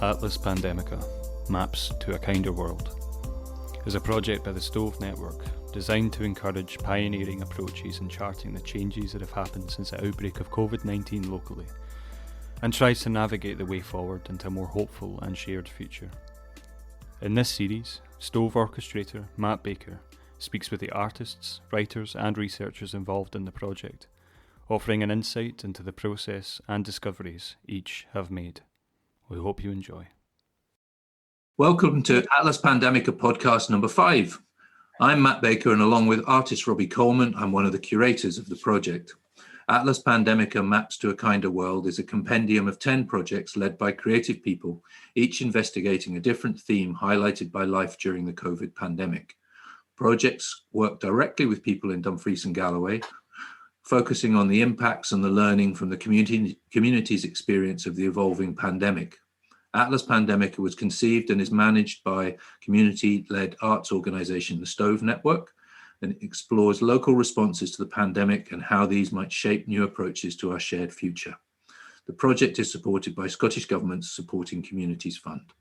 Atlas Pandemica, Maps to a Kinder World, is a project by the Stove Network designed to encourage pioneering approaches in charting the changes that have happened since the outbreak of COVID-19 locally, and tries to navigate the way forward into a more hopeful and shared future. In this series, Stove orchestrator Matt Baker speaks with the artists, writers and researchers involved in the project, offering an insight into the process and discoveries each have made. We hope you enjoy. Welcome to Atlas Pandemica podcast number 5. I'm Matt Baker, and along with artist Robbie Coleman, I'm one of the curators of the project. Atlas Pandemica Maps to a Kinder World is a compendium of 10 projects led by creative people, each investigating a different theme highlighted by life during the COVID pandemic. Projects work directly with people in Dumfries and Galloway, focusing on the impacts and the learning from the community's experience of the evolving pandemic. Atlas Pandemica was conceived and is managed by community-led arts organisation the Stove Network, and explores local responses to the pandemic and how these might shape new approaches to our shared future. The project is supported by Scottish Government's Supporting Communities Fund.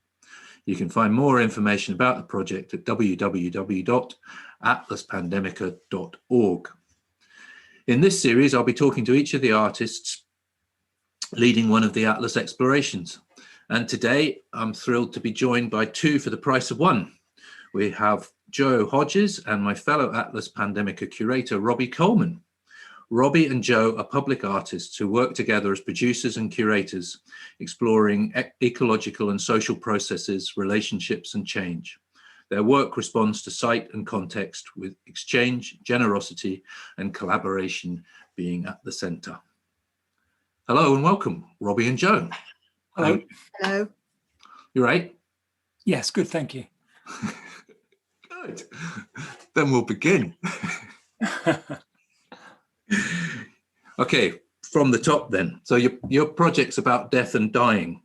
You can find more information about the project at www.atlaspandemica.org. In this series, I'll be talking to each of the artists leading one of the Atlas explorations. And today, I'm thrilled to be joined by two for the price of one. We have Joe Hodges and my fellow Atlas Pandemica curator, Robbie Coleman. Robbie and Joe are public artists who work together as producers and curators, exploring ecological and social processes, relationships, and change. Their work responds to site and context, with exchange, generosity, and collaboration being at the centre. Hello and welcome, Robbie and Joe. Hello. Hello. You right? Yes, good, thank you. Good. Then we'll begin. Okay, from the top then. So your project's about death and dying.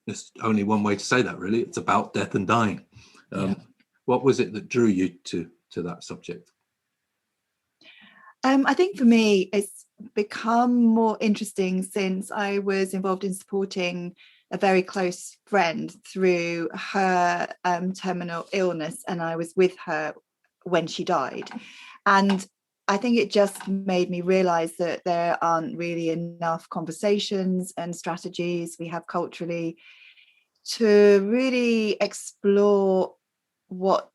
There's only one way to say that, really. It's about death and dying. What was it that drew you to that subject? I think for me, it's become more interesting since I was involved in supporting a very close friend through her terminal illness, and I was with her when she died. And I think it just made me realize that there aren't really enough conversations and strategies we have culturally to really explore what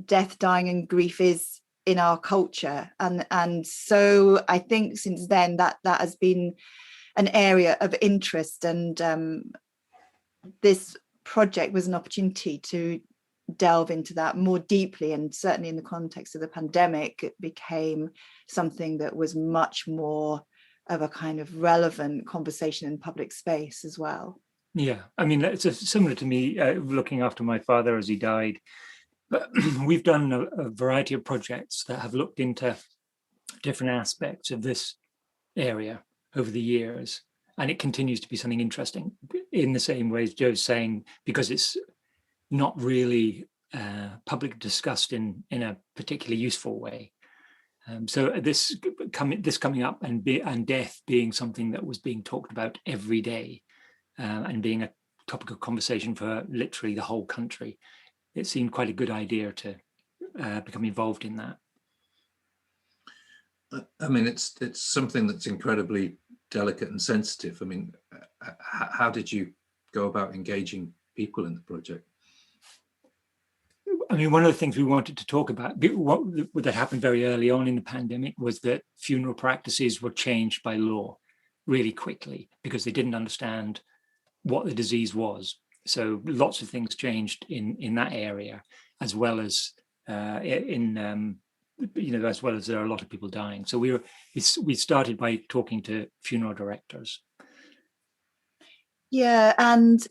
death, dying and grief is in our culture. And so I think since then that has been an area of interest, and this project was an opportunity to delve into that more deeply, and certainly in the context of the pandemic it became something that was much more of a kind of relevant conversation in public space as well. Yeah, I mean, it's similar to me looking after my father as he died. But we've done a variety of projects that have looked into different aspects of this area over the years, and it continues to be something interesting in the same way as Joe's saying, because it's not really public discussed in a particularly useful way. So this coming up and death being something that was being talked about every day and being a topic of conversation for literally the whole country, it seemed quite a good idea to become involved in that. I mean, it's something that's incredibly delicate and sensitive. I mean, how did you go about engaging people in the project? I mean, one of the things we wanted to talk about, what that happened very early on in the pandemic, was that funeral practices were changed by law really quickly because they didn't understand what the disease was. So lots of things changed in that area, as well as as well as there are a lot of people dying. So we started by talking to funeral directors. Yeah, and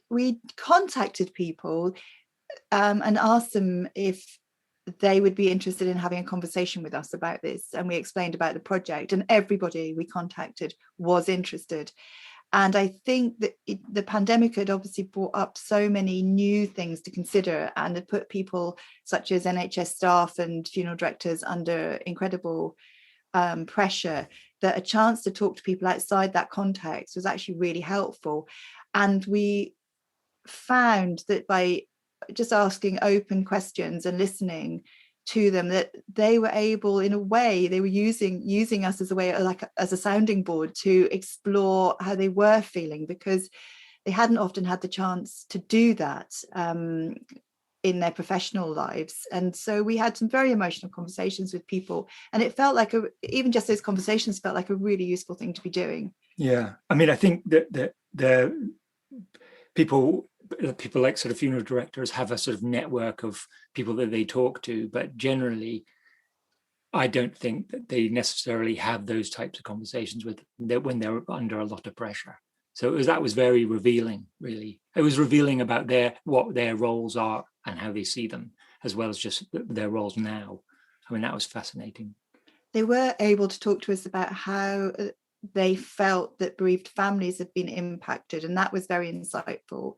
we contacted people and asked them if they would be interested in having a conversation with us about this. And we explained about the project, and everybody we contacted was interested. And I think that the pandemic had obviously brought up so many new things to consider, and it put people such as NHS staff and funeral directors under incredible pressure, that a chance to talk to people outside that context was actually really helpful. And we found that by just asking open questions and listening to them, that they were able, in a way, they were using us as a way, like as a sounding board, to explore how they were feeling, because they hadn't often had the chance to do that in their professional lives. And so we had some very emotional conversations with people, and it felt like even just those conversations felt like a really useful thing to be doing. Yeah, I mean, I think that the people like sort of funeral directors have a sort of network of people that they talk to, but generally I don't think that they necessarily have those types of conversations with them when they're under a lot of pressure. So that was very revealing, really. It was revealing about what their roles are and how they see them, as well as just their roles now. I mean, that was fascinating. They were able to talk to us about how they felt that bereaved families had been impacted, and that was very insightful.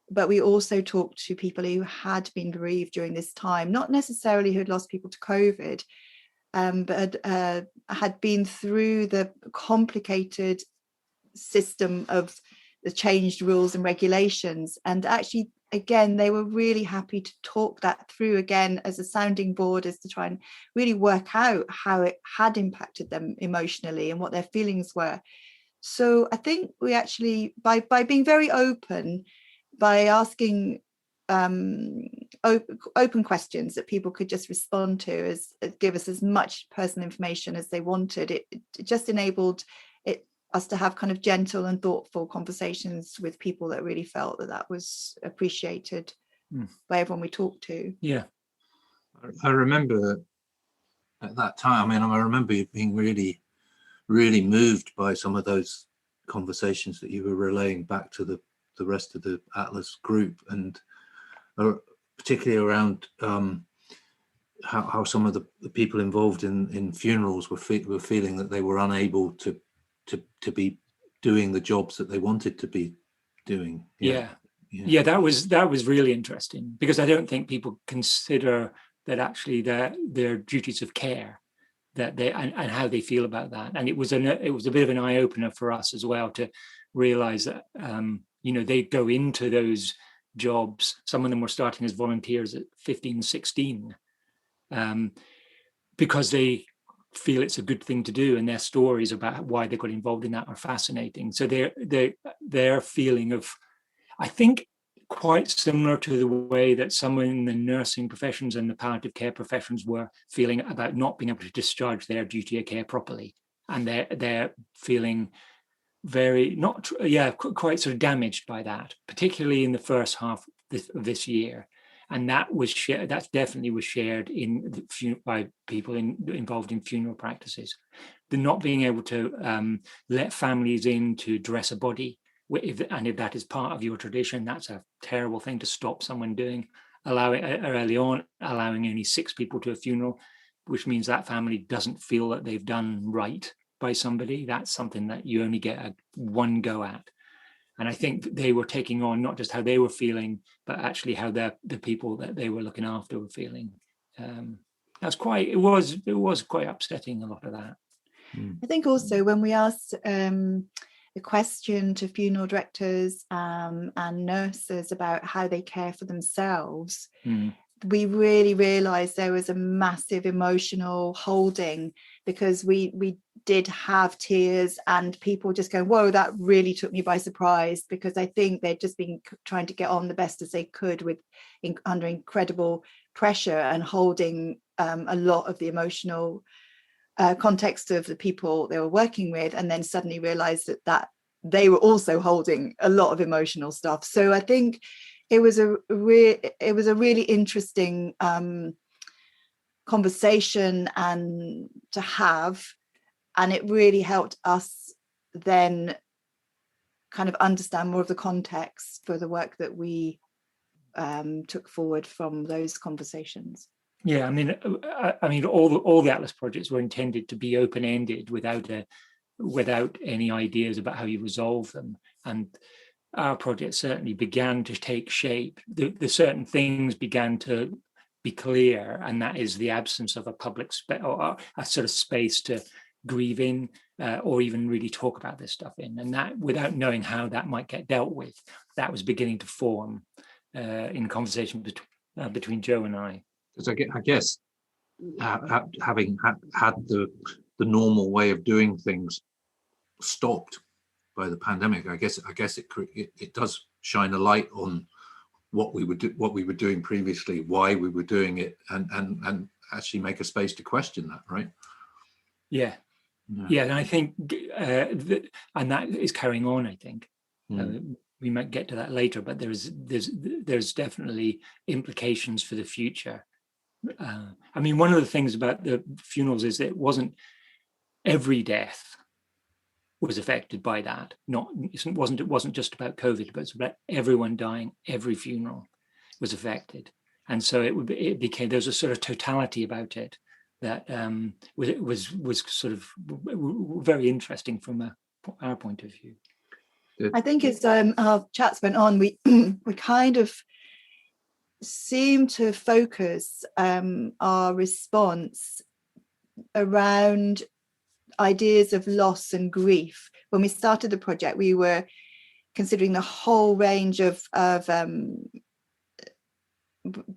But we also talked to people who had been bereaved during this time, not necessarily who had lost people to COVID, but had been through the complicated system of the changed rules and regulations. And actually, again, they were really happy to talk that through again as a sounding board, as to try and really work out how it had impacted them emotionally and what their feelings were. So I think we actually, by being very open, by asking open questions that people could just respond to, as give us as much personal information as they wanted, it just enabled us to have kind of gentle and thoughtful conversations with people that really felt that was appreciated by everyone we talked to. Yeah, I remember at that time, I remember being really, really moved by some of those conversations that you were relaying back to the rest of the Atlas group, and particularly around how some of the people involved in funerals were feeling that they were unable to be doing the jobs that they wanted to be doing. Yeah, that was really interesting, because I don't think people consider that actually their duties of care, that they and how they feel about that. And it was a bit of an eye opener for us as well, to realize that they go into those jobs. Some of them were starting as volunteers at 15, 16, because they feel it's a good thing to do, and their stories about why they got involved in that are fascinating. So their feeling of, I think, quite similar to the way that someone in the nursing professions and the palliative care professions were feeling about not being able to discharge their duty of care properly, and they're feeling quite sort of damaged by that, particularly in the first half of this year. And that was shared. That definitely was shared by people involved in funeral practices. The not being able to let families in to dress a body, if that is part of your tradition, that's a terrible thing to stop someone doing. Allowing only 6 people to a funeral, which means that family doesn't feel that they've done right by somebody. That's something that you only get one go at. And I think they were taking on not just how they were feeling, but actually how the people that they were looking after were feeling. It was quite upsetting, a lot of that. I think also when we asked a question to funeral directors and nurses about how they care for themselves, we really realized there was a massive emotional holding, because we did have tears and people just going, whoa, that really took me by surprise, because I think they'd just been trying to get on the best as they could under incredible pressure and holding a lot of the emotional context of the people they were working with, and then suddenly realized that they were also holding a lot of emotional stuff. So I think it was a really interesting conversation and to have, and it really helped us then kind of understand more of the context for the work that we took forward from those conversations. Yeah, I mean, all the Atlas projects were intended to be open-ended, without any ideas about how you resolve them, and our project certainly began to take shape. The certain things began to be clear, and that is the absence of a public or a sort of space to grieving, or even really talk about this stuff in. And that, without knowing how that might get dealt with, that was beginning to form in conversation between Joe and I. Because I guess having had the normal way of doing things stopped by the pandemic, I guess it does shine a light on what we were doing previously, why we were doing it, and actually make a space to question that, right? Yeah, and I think and that is carrying on. I think we might get to that later, but there's definitely implications for the future. I mean, one of the things about the funerals is that it wasn't every death was affected by that. It wasn't just about COVID, but it's about everyone dying. Every funeral was affected, and so it became, there's a sort of totality about it that was sort of very interesting from our point of view. I think as our chats went on, we we kind of seem to focus our response around ideas of loss and grief. When we started the project, we were considering the whole range of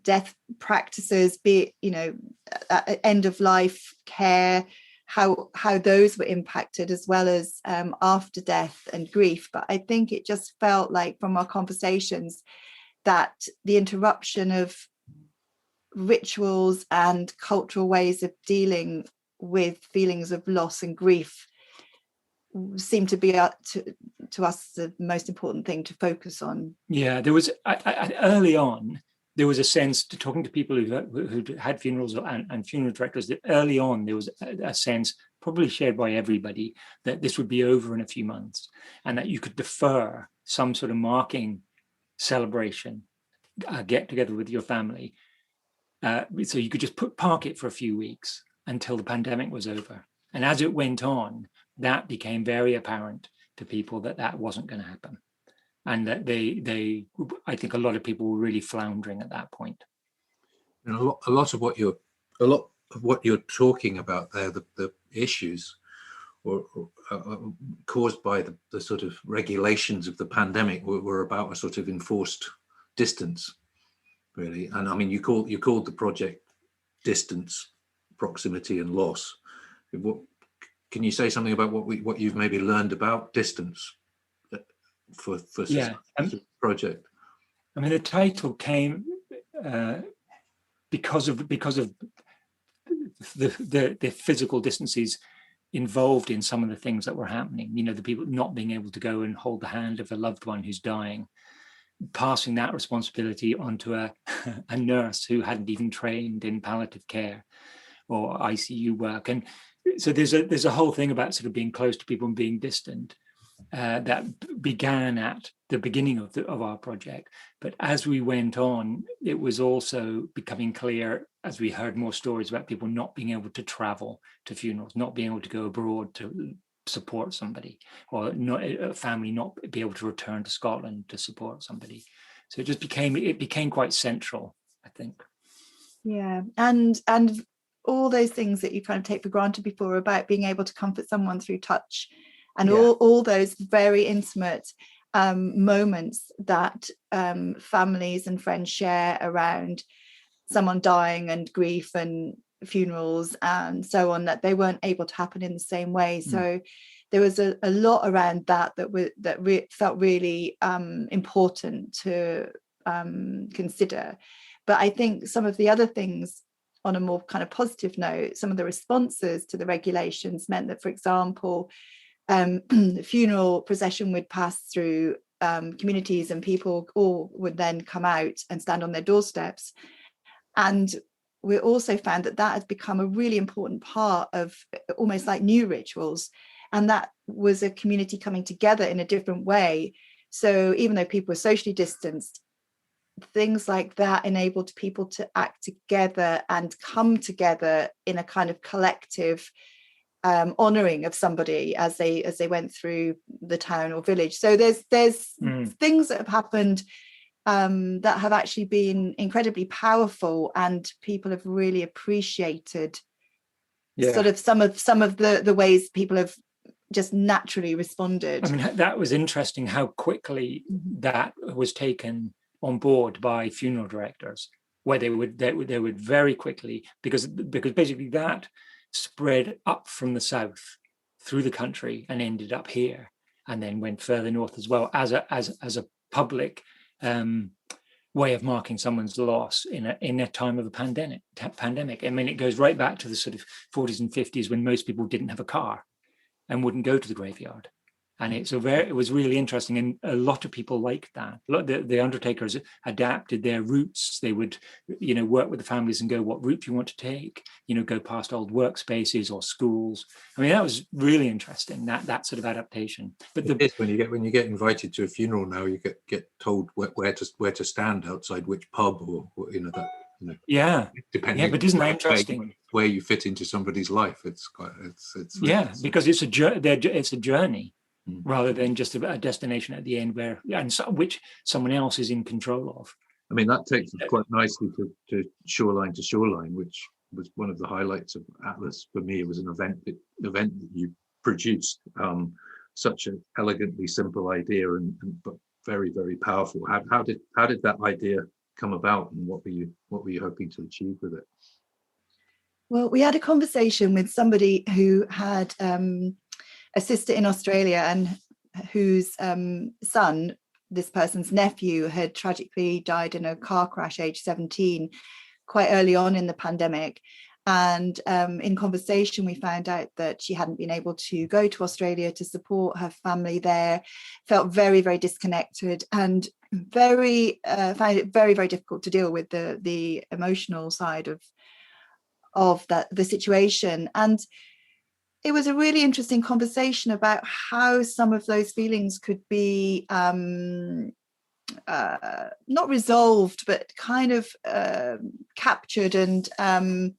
death practices, be it, end of life care, how those were impacted, as well as after death and grief. But I think it just felt like from our conversations that the interruption of rituals and cultural ways of dealing with feelings of loss and grief seemed to be to us the most important thing to focus on. Yeah, there was early on, there was a sense, to talking to people who had funerals and funeral directors, that early on there was a sense, probably shared by everybody, that this would be over in a few months, and that you could defer some sort of marking celebration, get together with your family, so you could just park it for a few weeks until the pandemic was over. And as it went on, that became very apparent to people that wasn't going to happen, and that I think a lot of people were really floundering at that point. And a lot of what you're talking about there, the issues or caused by the sort of regulations of the pandemic were about a sort of enforced distance, really. And I mean, you called the project Distance, Proximity and Loss. Can you say something about what you've maybe learned about distance for this project? I mean, the title came because of the physical distances involved in some of the things that were happening. The people not being able to go and hold the hand of a loved one who's dying, passing that responsibility onto a nurse who hadn't even trained in palliative care or ICU work. And so there's a whole thing about sort of being close to people and being distant that began at the beginning of our project. But as we went on, it was also becoming clear, as we heard more stories about people not being able to travel to funerals, not being able to go abroad to support somebody, or a family not be able to return to Scotland to support somebody. So it became quite central, I think. Yeah, and all those things that you kind of take for granted before, about being able to comfort someone through touch, and all those very intimate moments that families and friends share around someone dying, and grief and funerals and so on, that they weren't able to happen in the same way. So there was a lot around that felt really important to consider. But I think some of the other things, on a more kind of positive note, some of the responses to the regulations meant that, for example, the funeral procession would pass through communities, and people all would then come out and stand on their doorsteps. And we also found that has become a really important part of almost like new rituals. And that was a community coming together in a different way. So even though people were socially distanced, things like that enabled people to act together and come together in a kind of collective honouring of somebody as they went through the town or village. So there's things that have happened that have actually been incredibly powerful, and people have really appreciated sort of some of the ways people have just naturally responded. I mean, that was interesting how quickly that was taken on board by funeral directors, where they would very quickly, because basically that spread up from the south through the country and ended up here, and then went further north as well as a public way of marking someone's loss in a time of a pandemic. I mean, it goes right back to the sort of 40s and 50s when most people didn't have a car and wouldn't go to the graveyard. And it was really interesting, and a lot of people liked that. The undertakers adapted their routes. They would, work with the families and go, what route do you want to take? Go past old workspaces or schools. I mean, that was really interesting, that sort of adaptation. But when you get invited to a funeral now, you get told where to stand outside which pub or that. Yeah. Depending. Yeah, but isn't that interesting? Where you fit into somebody's life, it's because it's a journey. Rather than just a destination at the end which someone else is in control of. I mean, that takes us quite nicely to shoreline, which was one of the highlights of Atlas for me. It was an event that you produced, such an elegantly simple idea but very, very powerful. How did that idea come about, and what were you hoping to achieve with it? Well, we had a conversation with somebody who had a sister in Australia, and whose son, this person's nephew, had tragically died in a car crash age 17, quite early on in the pandemic. And in conversation, we found out that she hadn't been able to go to Australia to support her family there, felt very, very disconnected, and found it very, very difficult to deal with the emotional side of the situation. And it was a really interesting conversation about how some of those feelings could be not resolved, but kind of captured and kind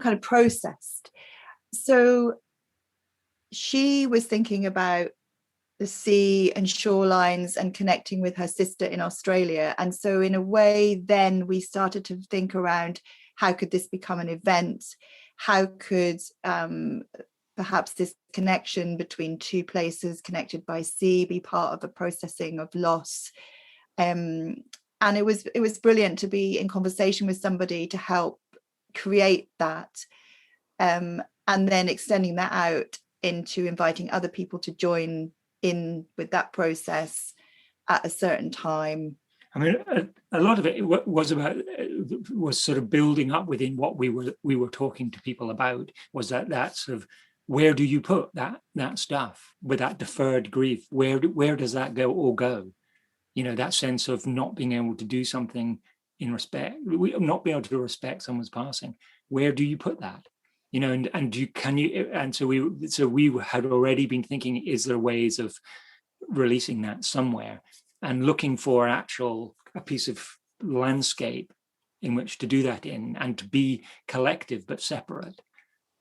of processed. So she was thinking about the sea and shorelines and connecting with her sister in Australia. And so in a way, then we started to think around, how could this become an event? How could perhaps this connection between two places connected by sea be part of a processing of loss? And it was brilliant to be in conversation with somebody to help create that, and then extending that out into inviting other people to join in with that process at a certain time. I mean, a lot of it was sort of building up within what we were talking to people about, was that sort of, where do you put that stuff with that deferred grief? Where does that go? That sense of not being able to do something in respect, not being able to respect someone's passing. Where do you put that? So we had already been thinking, is there ways of releasing that somewhere, and looking for a piece of landscape in which to do that in, and to be collective but separate.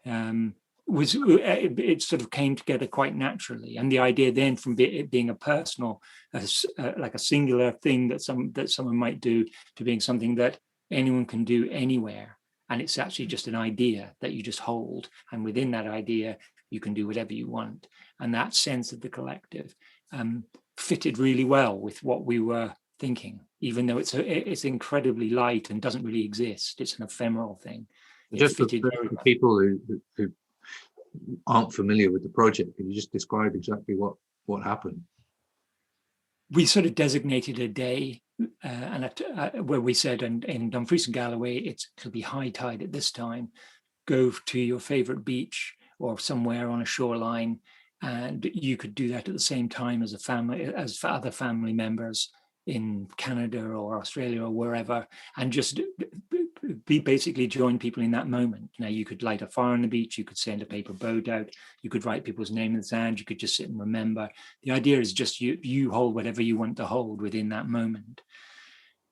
It sort of came together quite naturally, and the idea then from it being a personal, like a singular thing that someone might do, to being something that anyone can do anywhere, and it's actually just an idea that you just hold, and within that idea you can do whatever you want, and that sense of the collective fitted really well with what we were thinking, even though it's incredibly light and doesn't really exist. It's an ephemeral thing. Just for people who aren't familiar with the project, can you just describe exactly what happened? We sort of designated a day where we said, in Dumfries and Galloway, it'll be high tide at this time. Go to your favorite beach or somewhere on a shoreline, and you could do that at the same time as for other family members in Canada or Australia or wherever, and just basically join people in that moment. Now, you could light a fire on the beach, you could send a paper boat out, you could write people's name in the sand, you could just sit and remember. The idea is just you hold whatever you want to hold within that moment.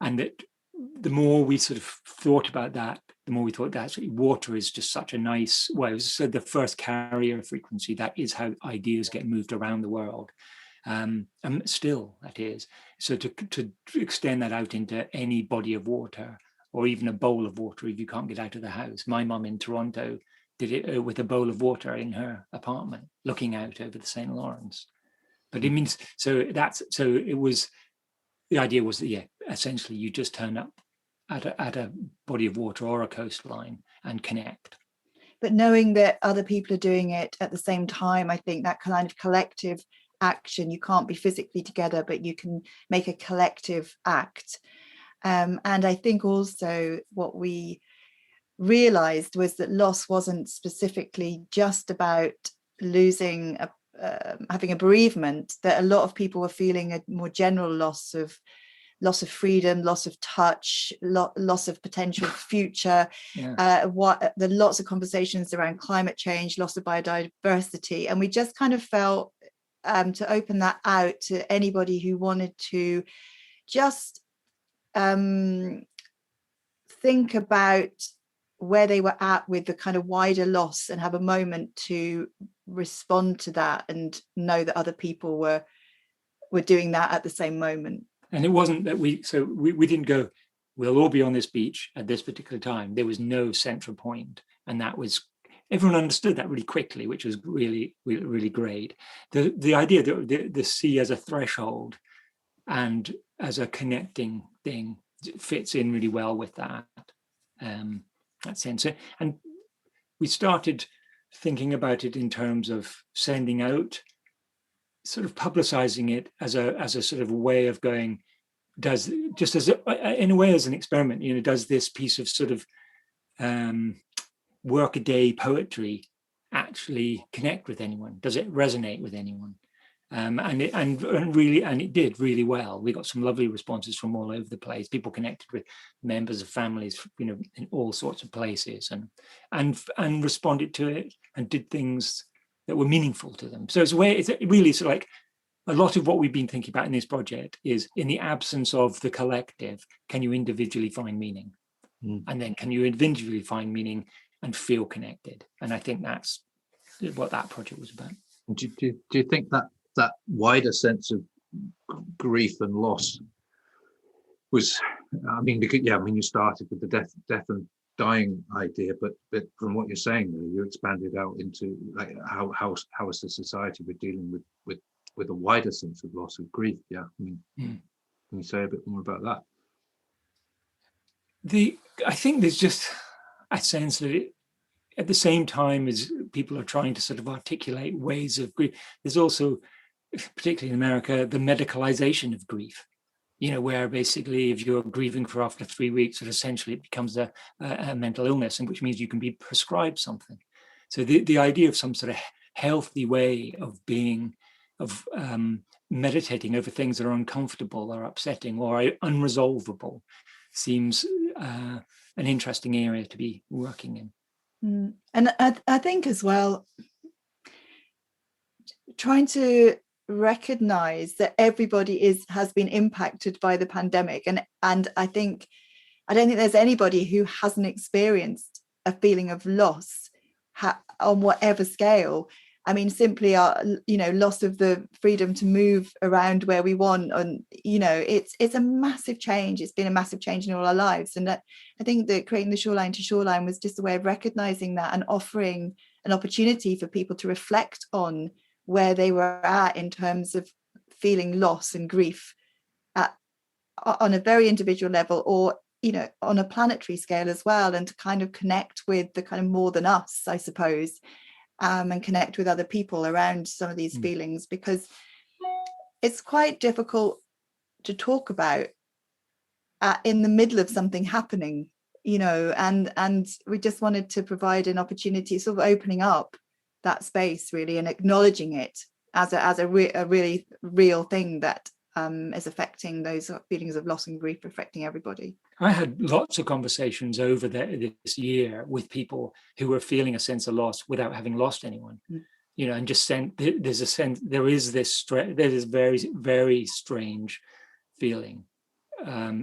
And that the more we sort of thought about that, the more we thought that actually water is just such a nice, well, it was the first carrier frequency. That is how ideas get moved around the world. And still that is. So to extend that out into any body of water, or even a bowl of water if you can't get out of the house. My mum in Toronto did it with a bowl of water in her apartment, looking out over the St. Lawrence. But it means, it was, the idea was that, essentially you just turn up at a body of water or a coastline and connect. But knowing that other people are doing it at the same time, I think that kind of collective action, you can't be physically together, but you can make a collective act. And I think also what we realized was that loss wasn't specifically just about losing having a bereavement, that a lot of people were feeling a more general loss of freedom, loss of touch, loss of potential future. The lots of conversations around climate change, loss of biodiversity, and we just kind of felt to open that out to anybody who wanted to just think about where they were at with the kind of wider loss and have a moment to respond to that and know that other people were doing that at the same moment. And it wasn't that we didn't go, we'll all be on this beach at this particular time. There was no central point, and that was, everyone understood that really quickly, which was really, really, really great. The idea that the sea as a threshold and as a connecting thing fits in really well with that sense. And we started thinking about it in terms of sending out, sort of publicizing it as a sort of way of going, in a way as an experiment, does this piece of sort of workaday poetry actually connect with anyone? Does it resonate with anyone? And it did really well. We got some lovely responses from all over the place. People connected with members of families, in all sorts of places, and responded to it and did things that were meaningful to them. So it's really sort of like a lot of what we've been thinking about in this project is, in the absence of the collective, can you individually find meaning? And then can you individually find meaning and feel connected? And I think that's what that project was about. Do you think that wider sense of grief and loss was, you started with the death and dying idea, but from what you're saying, you expanded out into like how as a society we're dealing with a wider sense of loss, of grief. Can you say a bit more about that? I think there's just a sense that at the same time as people are trying to sort of articulate ways of grief, there's also, particularly in America, the medicalization of grief, where basically if you're grieving for after 3 weeks, it essentially becomes a mental illness, and which means you can be prescribed something. So the idea of some sort of healthy way of meditating over things that are uncomfortable or upsetting or unresolvable seems an interesting area to be working in. And I think as well, trying to recognize that everybody has been impacted by the pandemic, and I don't think there's anybody who hasn't experienced a feeling of loss on whatever scale. I mean, simply our loss of the freedom to move around where we want, and it's a massive change. It's been a massive change in all our lives, and I think that creating the Shoreline to Shoreline was just a way of recognizing that and offering an opportunity for people to reflect on where they were at in terms of feeling loss and grief on a very individual level, or on a planetary scale as well, and to kind of connect with the kind of more than us, I suppose, and connect with other people around some of these feelings, because it's quite difficult to talk about in the middle of something happening, and we just wanted to provide an opportunity, sort of opening up that space really and acknowledging it as a really real thing that is affecting those feelings of loss and grief, affecting everybody. I had lots of conversations over this year with people who were feeling a sense of loss without having lost anyone, and just there's a sense, there is this very, very strange feeling.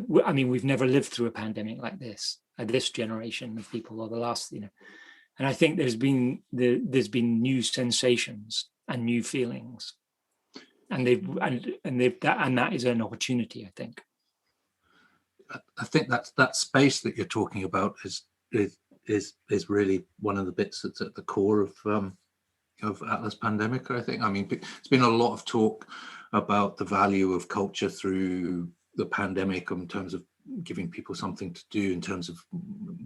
We've never lived through a pandemic like this generation of people, or the last, and I think there's been new sensations and new feelings, and that is an opportunity, I think. I think that space that you're talking about is really one of the bits that's at the core of Atlas Pandemica, I think. I mean, it's been a lot of talk about the value of culture through the pandemic in terms of giving people something to do in terms of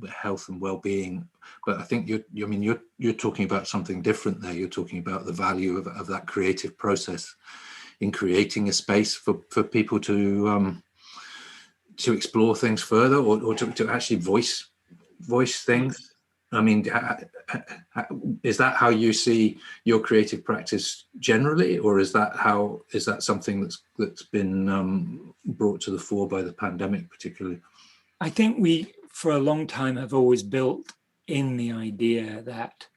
health and well-being, but I think you're talking about something different there. You're talking about the value of that creative process in creating a space for people to explore things further, or to actually voice things. I mean, is that how you see your creative practice generally, or is that something that's been brought to the fore by the pandemic particularly? I think we, for a long time, have always built in the idea that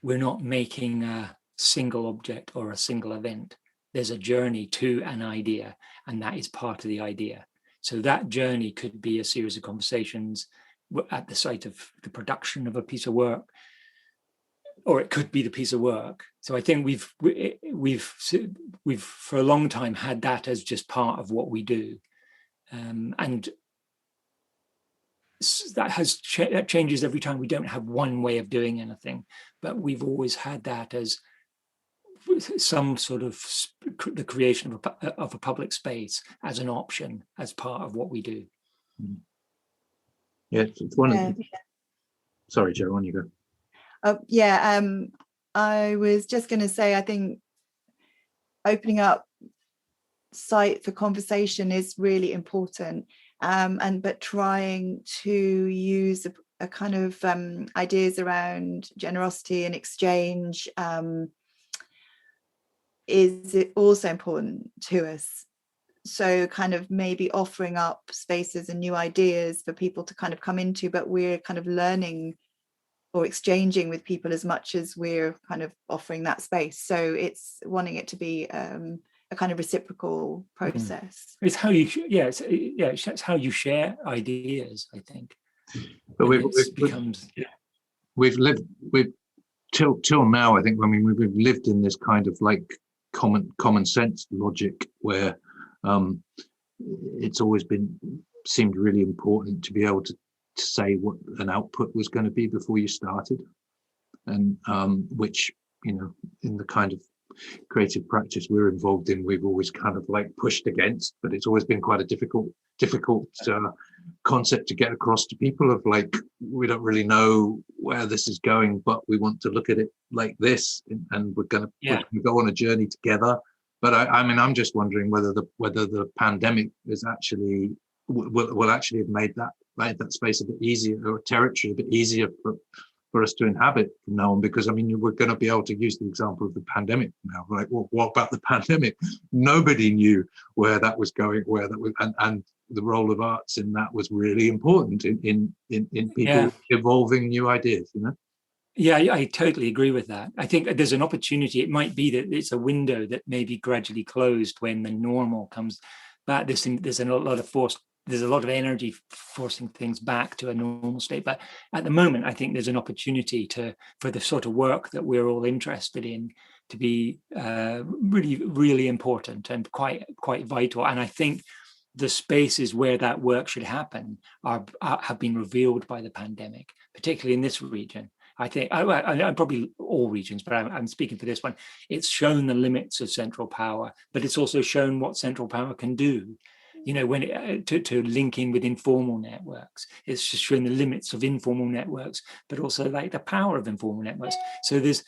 we're not making a single object or a single event. There's a journey to an idea, and that is part of the idea. So that journey could be a series of conversations at the site of the production of a piece of work, or it could be the piece of work. So I think we've for a long time had that as just part of what we do, and that changes every time. We don't have one way of doing anything, but we've always had that as some sort of the creation of a public space as an option, as part of what we do. Yeah, it's one of the... Sorry, Jo, on you go. I was just going to say, I think opening up site for conversation is really important, but trying to use a kind of ideas around generosity and exchange is also important to us. So kind of maybe offering up spaces and new ideas for people to kind of come into, but we're kind of learning or exchanging with people as much as we're kind of offering that space. So it's wanting it to be a kind of reciprocal process. It's how you, it's how you share ideas, I think. But we've lived till now, I think, we've lived in this kind of like common sense logic where it's always seemed really important to be able to say what an output was going to be before you started, and which, you know, in the kind of creative practice we're involved in, we've always kind of like pushed against, but it's always been quite a difficult concept to get across to people, of like, we don't really know where this is going, but we want to look at it like this, and we're going to go on a journey together. But I mean, I'm just wondering whether the pandemic is actually will actually have made that space a bit easier, or territory a bit easier for us to inhabit from now on. Because I mean, we're going to be able to use the example of the pandemic now, right? Well, what about the pandemic? Nobody knew where that was going, and the role of arts in that was really important in people evolving new ideas, you know? Yeah, I totally agree with that. I think there's an opportunity. It might be that it's a window that may be gradually closed when the normal comes back. There's a lot of energy forcing things back to a normal state. But at the moment, I think there's an opportunity for the sort of work that we're all interested in to be really, really important and quite vital. And I think the spaces where that work should happen have been revealed by the pandemic, particularly in this region. I think, probably all regions, but I'm speaking for this one. It's shown the limits of central power, but it's also shown what central power can do. You know, when to link in with informal networks, it's just shown the limits of informal networks, but also like the power of informal networks. So there's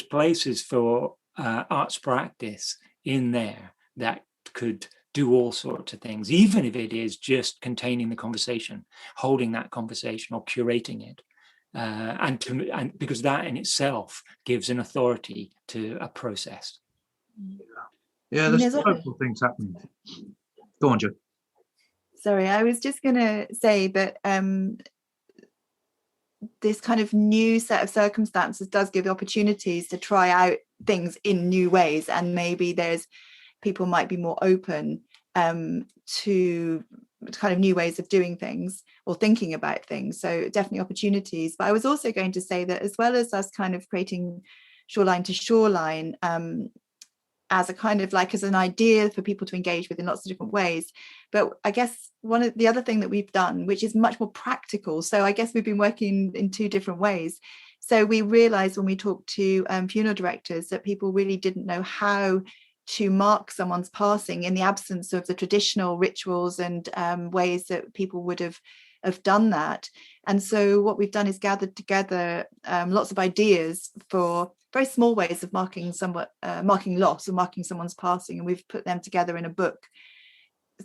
places for arts practice in there that could do all sorts of things, even if it is just containing the conversation, holding that conversation, or curating it. And because that in itself gives an authority to a process. Yeah, there's powerful things happening. Go on, Jo. Sorry, I was just going to say that this kind of new set of circumstances does give opportunities to try out things in new ways, and maybe people might be more open to kind of new ways of doing things or thinking about things. So definitely opportunities. But I was also going to say that as well as us kind of creating shoreline to shoreline as a kind of like as an idea for people to engage with in lots of different ways, but I guess one of the other thing that we've done, which is much more practical. So I guess we've been working in two different ways. So we realized when we talked to funeral directors that people really didn't know how to mark someone's passing in the absence of the traditional rituals and ways that people would have done that. And so what we've done is gathered together lots of ideas for very small ways of marking loss or marking someone's passing, and we've put them together in a book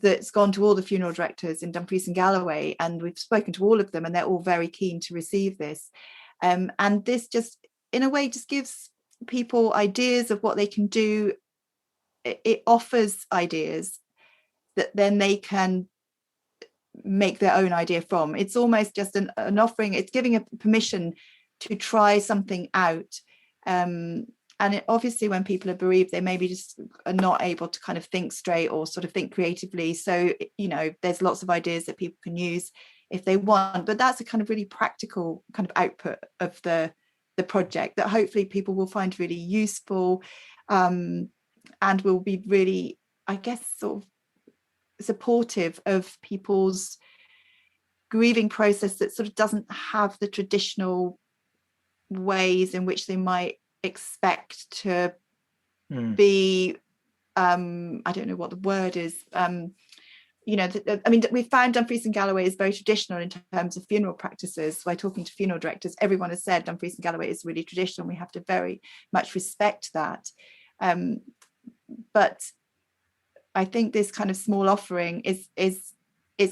that's gone to all the funeral directors in Dumfries and Galloway, and we've spoken to all of them, and they're all very keen to receive this. And this just, in a way, just gives people ideas of what they can do. It offers ideas that then they can make their own idea from. It's almost just an offering. It's giving a permission to try something out. And obviously when people are bereaved, they maybe just are not able to kind of think straight or sort of think creatively. So, there's lots of ideas that people can use if they want, but that's a kind of really practical kind of output of the project that hopefully people will find really useful, and will be really, I guess, sort of supportive of people's grieving process that sort of doesn't have the traditional ways in which they might expect to be. I don't know what the word is. We found Dumfries and Galloway is very traditional in terms of funeral practices. By talking to funeral directors, everyone has said Dumfries and Galloway is really traditional. We have to very much respect that. But I think this kind of small offering is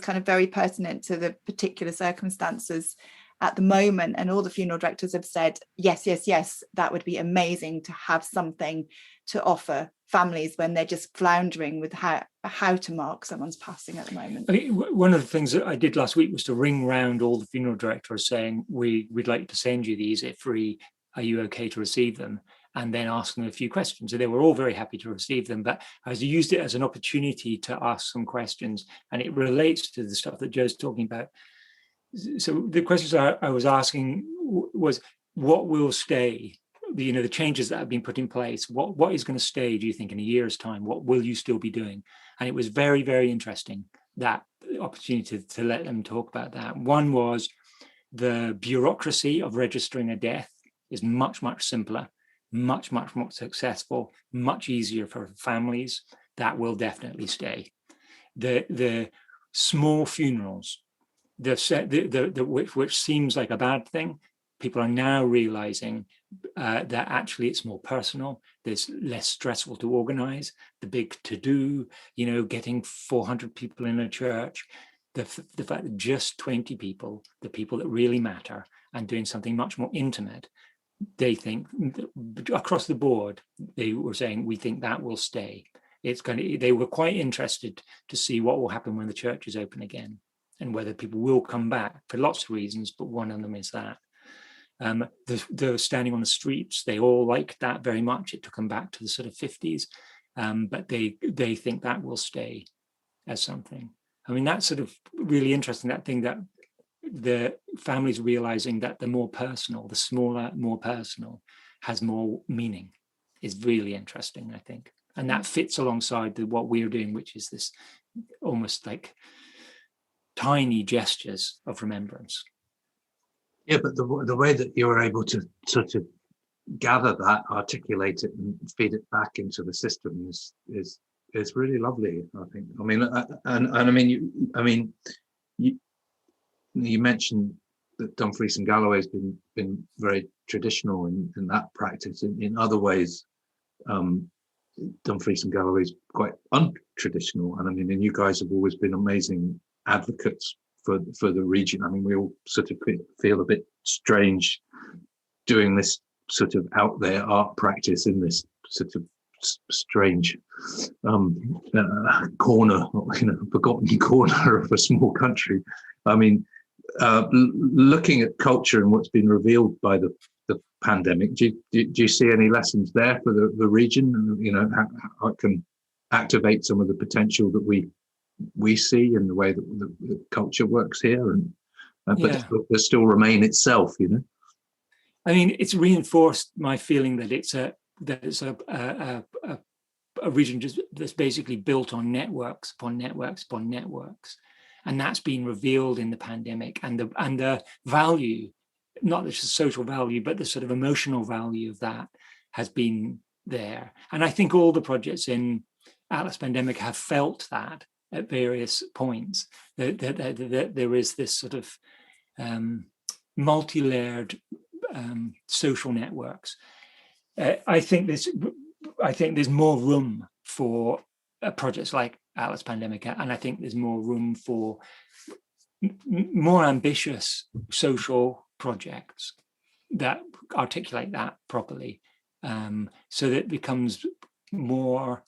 kind of very pertinent to the particular circumstances at the moment, and all the funeral directors have said yes, that would be amazing to have something to offer families when they're just floundering with how to mark someone's passing at the moment. I mean, one of the things that I did last week was to ring round all the funeral directors saying we'd like to send you these, they're free, are you okay to receive them, and then ask them a few questions. So they were all very happy to receive them, but I used it as an opportunity to ask some questions, and it relates to the stuff that Joe's talking about. So the questions I was asking was, what will stay? The changes that have been put in place, what is going to stay, do you think, in a year's time? What will you still be doing? And it was very, very interesting, that opportunity to let them talk about that. One was the bureaucracy of registering a death is much, much simpler, much, much more successful, much easier for families. That will definitely stay. The small funerals, which seems like a bad thing, people are now realizing that actually it's more personal. There's less stressful to organize. The big to-do, getting 400 people in a church, the fact that just 20 people, the people that really matter, and doing something much more intimate, they think across the board, they were saying, we think that will stay. They were quite interested to see what will happen when the church is open again, and whether people will come back for lots of reasons, but one of them is that. The standing on the streets, they all liked that very much. It took them back to the sort of 50s, but they think that will stay as something. I mean, that's sort of really interesting, that thing that the families realizing that the more personal, the smaller, more personal, has more meaning, is really interesting, I think. And that fits alongside what we're doing, which is this almost like tiny gestures of remembrance. Yeah, but the way that you're able to sort of gather that, articulate it, and feed it back into the system is really lovely, I think. I mean, you mentioned that Dumfries and Galloway has been very traditional in that practice. In other ways, Dumfries and Galloway is quite untraditional, and you guys have always been amazing advocates for the region. I mean, we all sort of feel a bit strange doing this sort of out there art practice in this sort of strange corner, forgotten corner of a small country. I mean, looking at culture and what's been revealed by the pandemic, do you see any lessons there for the region? How it can activate some of the potential that we see in the way that the culture works here, but still remain itself. I mean, it's reinforced my feeling that it's a region just that's basically built on networks upon networks upon networks, and that's been revealed in the pandemic, and the value, not just the social value, but the sort of emotional value of that has been there. And I think all the projects in Atlas Pandemica have felt that at various points, that there is this sort of multi-layered social networks. I think there's more room for projects like Atlas Pandemica, and I think there's more room for more ambitious social projects that articulate that properly, so that it becomes more,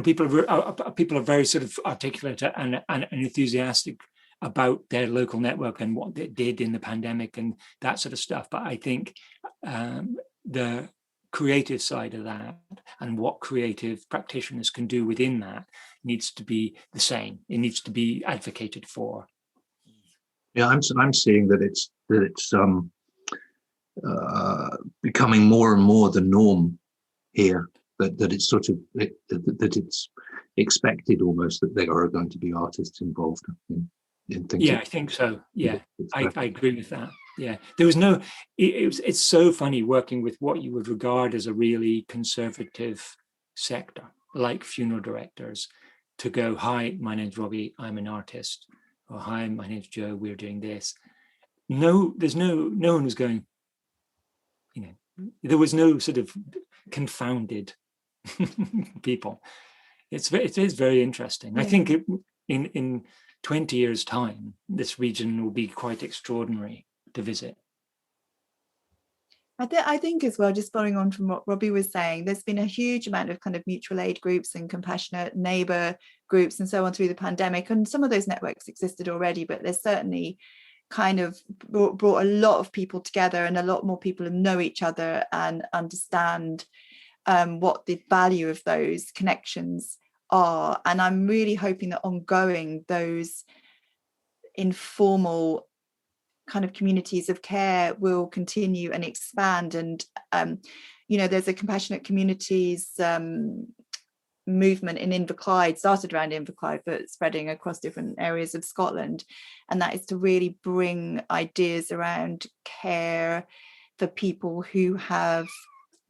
people are very sort of articulate and enthusiastic about their local network and what they did in the pandemic and that sort of stuff. But I think the creative side of that and what creative practitioners can do within that needs to be the same. It needs to be advocated for. Yeah, I'm seeing that it's becoming more and more the norm here. That it's sort of that it's expected almost that there are going to be artists involved in things. Yeah, I think so. Yeah, I agree with that. Yeah, there was no. It's so funny working with what you would regard as a really conservative sector, like funeral directors, to go, "Hi, my name's Robbie. I'm an artist." Or, "Hi, my name's Joe. We're doing this." No, there's no one was going. There was no sort of confounded people. It is very interesting. Yeah. I think in 20 years' time, this region will be quite extraordinary to visit. I think as well, just following on from what Robbie was saying, there's been a huge amount of kind of mutual aid groups and compassionate neighbour groups and so on through the pandemic. And some of those networks existed already, but there's certainly kind of brought a lot of people together, and a lot more people know each other and understand what the value of those connections are. And I'm really hoping that ongoing, those informal kind of communities of care will continue and expand. And there's a compassionate communities movement in Inverclyde, started around Inverclyde but spreading across different areas of Scotland, and that is to really bring ideas around care for people who have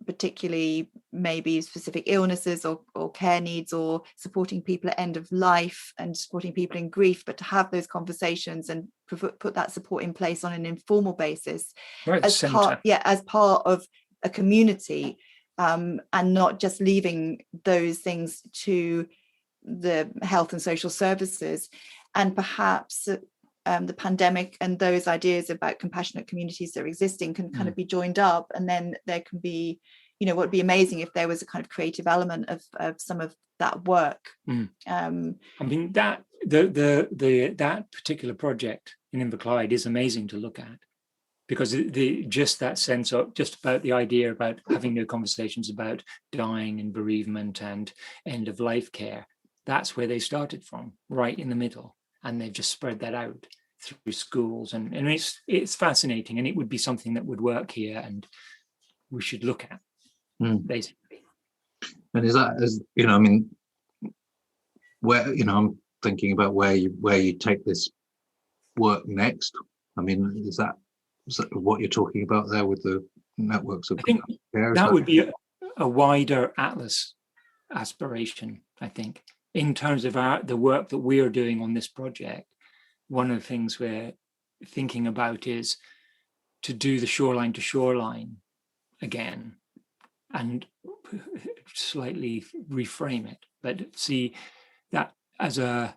particularly maybe specific illnesses or care needs, or supporting people at end of life and supporting people in grief, but to have those conversations and put that support in place on an informal basis, right, as part of a community, and not just leaving those things to the health and social services. And perhaps the pandemic and those ideas about compassionate communities that are existing can kind of be joined up, and then there can be, what would be amazing if there was a kind of creative element of some of that work. I mean, that that particular project in Inverclyde is amazing to look at, because just that sense of just about the idea about having no conversations about dying and bereavement and end of life care. That's where they started from, right in the middle. And they've just spread that out through schools, and it's fascinating, and it would be something that would work here, and we should look at basically. And is that, I mean, where I'm thinking about where you take this work next. I mean, is that what you're talking about there with the networks of? I think that would be a wider Atlas aspiration. I think, in terms of the work that we are doing on this project, one of the things we're thinking about is to do the shoreline to shoreline again, and slightly reframe it, but see that as a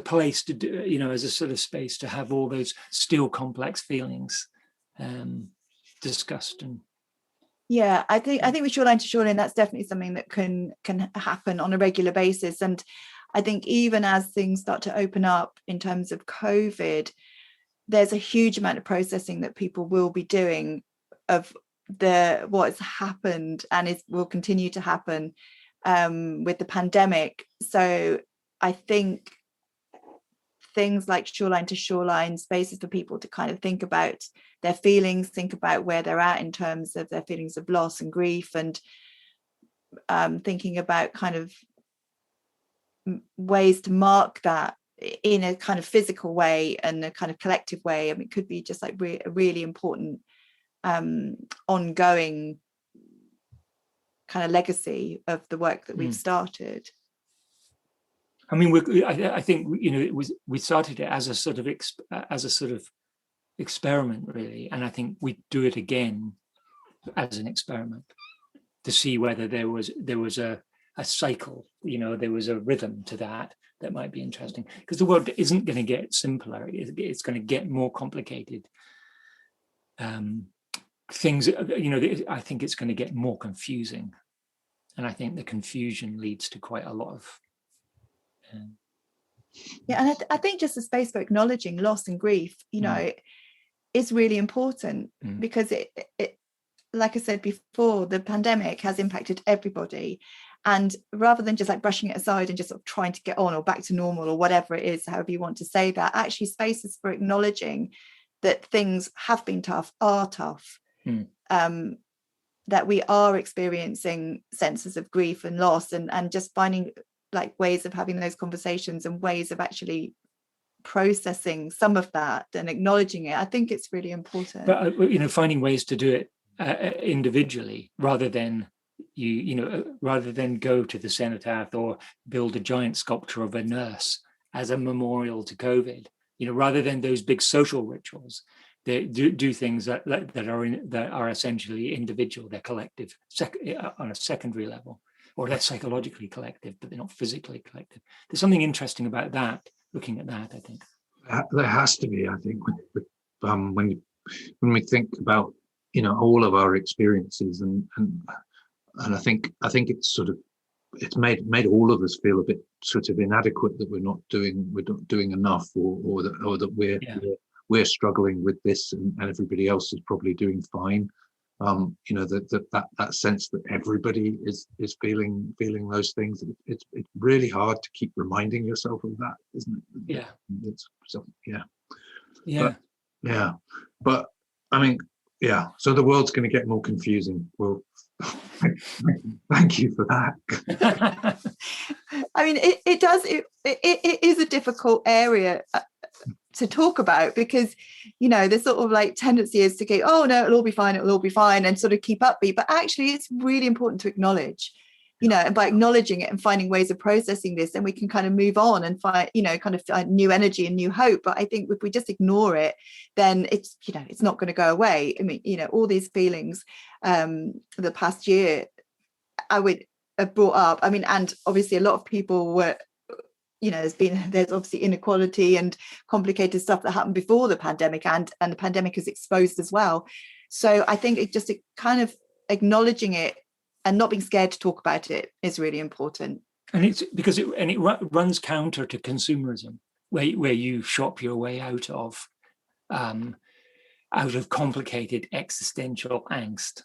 place to do, as a sort of space to have all those still complex feelings discussed. And I think with shoreline to shoreline, that's definitely something that can happen on a regular basis. And I think even as things start to open up in terms of COVID, there's a huge amount of processing that people will be doing of what's happened and will continue to happen with the pandemic. So I think things like shoreline to shoreline, spaces for people to kind of think about their feelings, think about where they're at in terms of their feelings of loss and grief, and thinking about kind of ways to mark that in a kind of physical way and a kind of collective way. I mean, it could be just like a really important ongoing kind of legacy of the work that we've started. I mean, I think, you know, we started it as a sort of experiment, really, and I think we do it again as an experiment to see whether there was a cycle, you know, there was a rhythm to that might be interesting, because the world isn't going to get simpler, it's going to get more complicated. Things, you know, I think it's going to get more confusing, and I think the confusion leads to quite a lot of yeah, and I think just the space for acknowledging loss and grief, you know, is really important, because it like I said before, the pandemic has impacted everybody, and rather than just like brushing it aside and just sort of trying to get on or back to normal or whatever it is, however you want to say that, actually spaces for acknowledging that things have been tough, are tough, that we are experiencing senses of grief and loss, and just finding like ways of having those conversations and ways of actually processing some of that and acknowledging it. I think it's really important. But you know, finding ways to do it individually, rather than rather than go to the cenotaph or build a giant sculpture of a nurse as a memorial to COVID. You know, rather than those big social rituals, they do things that are essentially individual. They're collective on a secondary level, or they're psychologically collective, but they're not physically collective. There's something interesting about that. Looking at that, I think there has to be. I think when we think about, you know, all of our experiences, and I think it's sort of, it's made all of us feel a bit sort of inadequate, that we're not doing enough, or that we're struggling with this, and everybody else is probably doing fine. You know, that sense that everybody is feeling those things. It's really hard to keep reminding yourself of that, isn't it? Yeah. It's so, yeah. Yeah. But, yeah. But I mean, yeah. So the world's going to get more confusing. Well, thank you for that. I mean, it does. It is a difficult area to talk about, because, you know, the sort of like tendency is to go, oh no, it'll all be fine, and sort of keep upbeat. But actually, it's really important to acknowledge, you know, and by acknowledging it and finding ways of processing this, then we can kind of move on and find, you know, kind of new energy and new hope. But I think if we just ignore it, then it's, you know, it's not going to go away. I mean, you know, all these feelings the past year I would have brought up. I mean, and obviously a lot of people were, you know, there's obviously inequality and complicated stuff that happened before the pandemic, and the pandemic is exposed as well. So I think it kind of acknowledging it and not being scared to talk about it is really important. And it's because it runs counter to consumerism, where you shop your way out of complicated existential angst.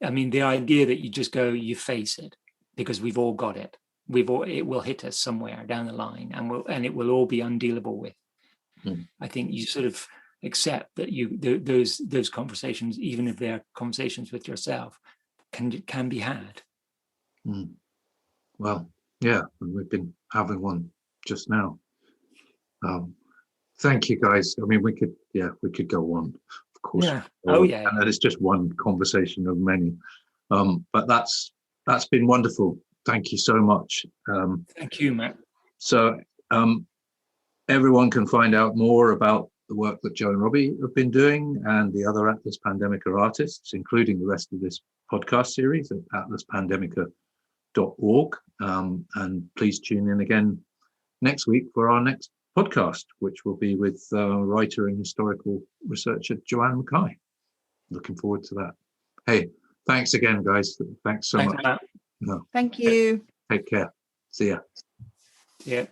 I mean, the idea that you just go, you face it, because we've all got it. It will hit us somewhere down the line, and it will all be undealable with. I think you sort of accept that those conversations, even if they're conversations with yourself, can be had. Well, yeah, and we've been having one just now. Thank you, guys. I mean, we could go on, of course. Yeah. Oh yeah. And it's just one conversation of many. But that's been wonderful. Thank you so much. Thank you, Matt. So everyone can find out more about the work that Joe and Robbie have been doing, and the other Atlas Pandemica artists, including the rest of this podcast series at atlaspandemica.org. And please tune in again next week for our next podcast, which will be with writer and historical researcher Joanne Mackay. Looking forward to that. Hey, thanks again, guys. Thanks so much. Matt. No. Thank you. Take care. See ya. Yeah.